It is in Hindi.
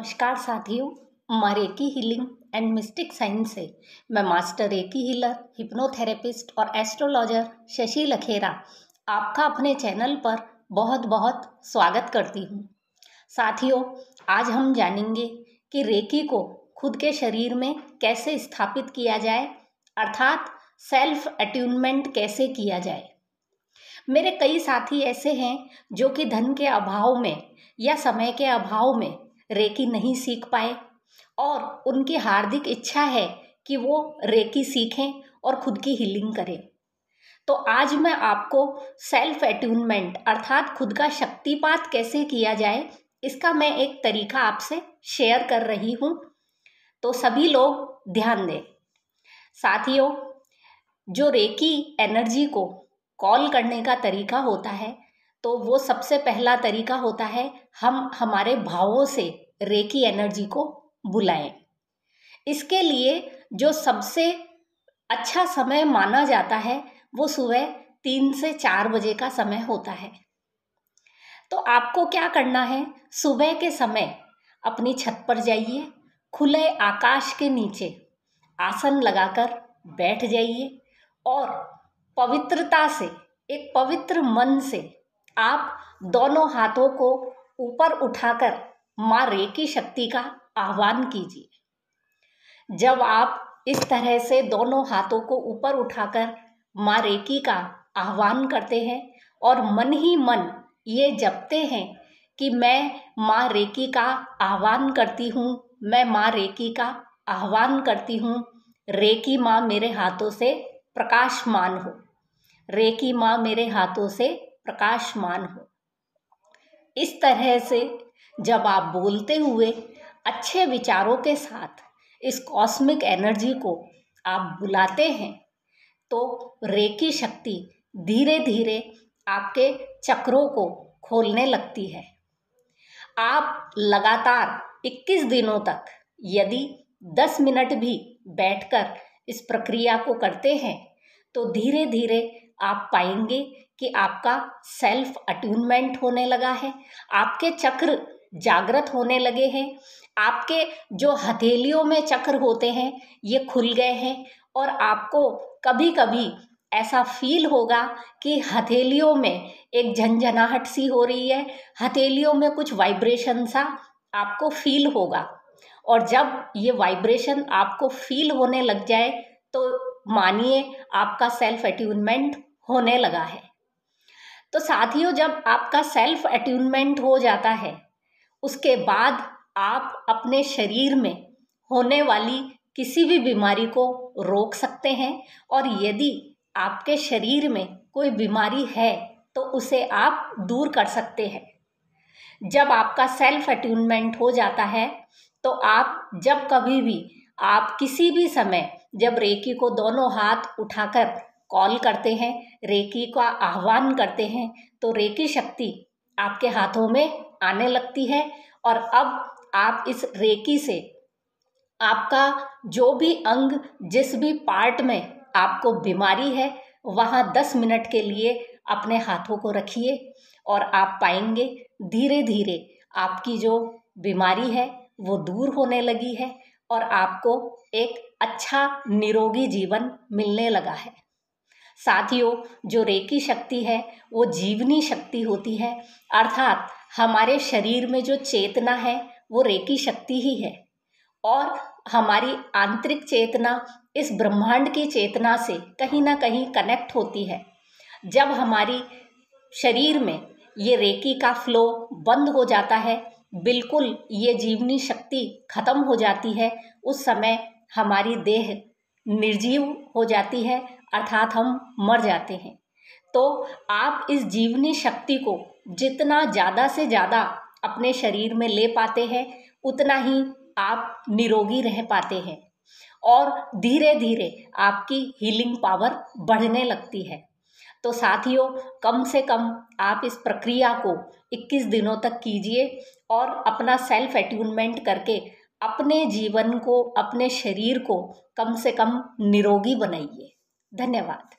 नमस्कार साथियों, माँ recce healing and mistake science से मैं मास्टर रेकी हीलर, हिप्नोथेरेपिस्ट और एस्ट्रोलॉजर शशि लखेरा आपका अपने चैनल पर बहुत बहुत स्वागत करती हूँ। साथियों, आज हम जानेंगे कि रेकी को खुद के शरीर में कैसे स्थापित किया जाए, अर्थात सेल्फ अट्यूनमेंट कैसे किया जाए। मेरे कई साथी ऐसे हैं जो कि धन के अभाव में या समय के अभाव में रेकी नहीं सीख पाए और उनकी हार्दिक इच्छा है कि वो रेकी सीखें और खुद की हीलिंग करें। तो आज मैं आपको सेल्फ अट्यूनमेंट अर्थात खुद का शक्तिपात कैसे किया जाए, इसका मैं एक तरीका आपसे शेयर कर रही हूँ। तो सभी लोग ध्यान दें। साथियों, जो रेकी एनर्जी को कॉल करने का तरीका होता है, तो वो सबसे पहला तरीका होता है हम हमारे भावों से रेकी एनर्जी को बुलाएं। इसके लिए जो सबसे अच्छा समय माना जाता है वो सुबह 3 से 4 बजे का समय होता है। तो आपको क्या करना है, सुबह के समय अपनी छत पर जाइए, खुले आकाश के नीचे आसन लगाकर बैठ जाइए और पवित्रता से, एक पवित्र मन से आप दोनों हाथों को ऊपर उठाकर माँ रेकी शक्ति का आह्वान कीजिए। जब आप इस तरह से दोनों हाथों को ऊपर उठाकर माँ रेकी का आह्वान करते हैं और मन ही मन ये जपते हैं कि मैं माँ रेकी का आह्वान करती हूँ, मैं माँ रेकी का आह्वान करती हूँ, रेकी माँ मेरे हाथों से प्रकाशमान हो, रेकी माँ मेरे हाथों से प्रकाशमान हो। इस तरह से जब आप बोलते हुए अच्छे विचारों के साथ इस कॉस्मिक एनर्जी को आप बुलाते हैं, तो रेकी शक्ति धीरे धीरे आपके चक्रों को खोलने लगती है। आप लगातार 21 दिनों तक यदि 10 मिनट भी बैठकर इस प्रक्रिया को करते हैं, तो धीरे धीरे आप पाएंगे कि आपका सेल्फ अट्यूनमेंट होने लगा है, आपके चक्र जागृत होने लगे हैं, आपके जो हथेलियों में चक्र होते हैं ये खुल गए हैं और आपको कभी कभी ऐसा फील होगा कि हथेलियों में एक झंझनाहट सी हो रही है, हथेलियों में कुछ वाइब्रेशन सा आपको फील होगा। और जब ये वाइब्रेशन आपको फील होने लग जाए तो मानिए आपका सेल्फ अट्यूनमेंट होने लगा है। तो साथियों, जब आपका सेल्फ अट्यूनमेंट हो जाता है, उसके बाद आप अपने शरीर में होने वाली किसी भी बीमारी को रोक सकते हैं और यदि आपके शरीर में कोई बीमारी है तो उसे आप दूर कर सकते हैं। जब आपका सेल्फ अट्यूनमेंट हो जाता है तो आप जब कभी भी, आप किसी भी समय जब रेकी को दोनों हाथ उठाकर कॉल करते हैं, रेकी का आह्वान करते हैं, तो रेकी शक्ति आपके हाथों में आने लगती है और अब आप इस रेकी से आपका जो भी अंग, जिस भी पार्ट में आपको बीमारी है, वहाँ 10 मिनट के लिए अपने हाथों को रखिए और आप पाएंगे धीरे धीरे आपकी जो बीमारी है वो दूर होने लगी है और आपको एक अच्छा निरोगी जीवन मिलने लगा है। साथियों, जो रेकी शक्ति है वो जीवनी शक्ति होती है, अर्थात हमारे शरीर में जो चेतना है वो रेकी शक्ति ही है और हमारी आंतरिक चेतना इस ब्रह्मांड की चेतना से कहीं ना कहीं कनेक्ट होती है। जब हमारी शरीर में ये रेकी का फ्लो बंद हो जाता है, बिल्कुल ये जीवनी शक्ति खत्म हो जाती है, उस समय हमारी देह निर्जीव हो जाती है, अर्थात हम मर जाते हैं। तो आप इस जीवनी शक्ति को जितना ज़्यादा से ज़्यादा अपने शरीर में ले पाते हैं, उतना ही आप निरोगी रह पाते हैं और धीरे धीरे आपकी हीलिंग पावर बढ़ने लगती है। तो साथियों, कम से कम आप इस प्रक्रिया को 21 दिनों तक कीजिए और अपना सेल्फ अट्यूनमेंट करके अपने जीवन को, अपने शरीर को कम से कम निरोगी बनाइए। धन्यवाद।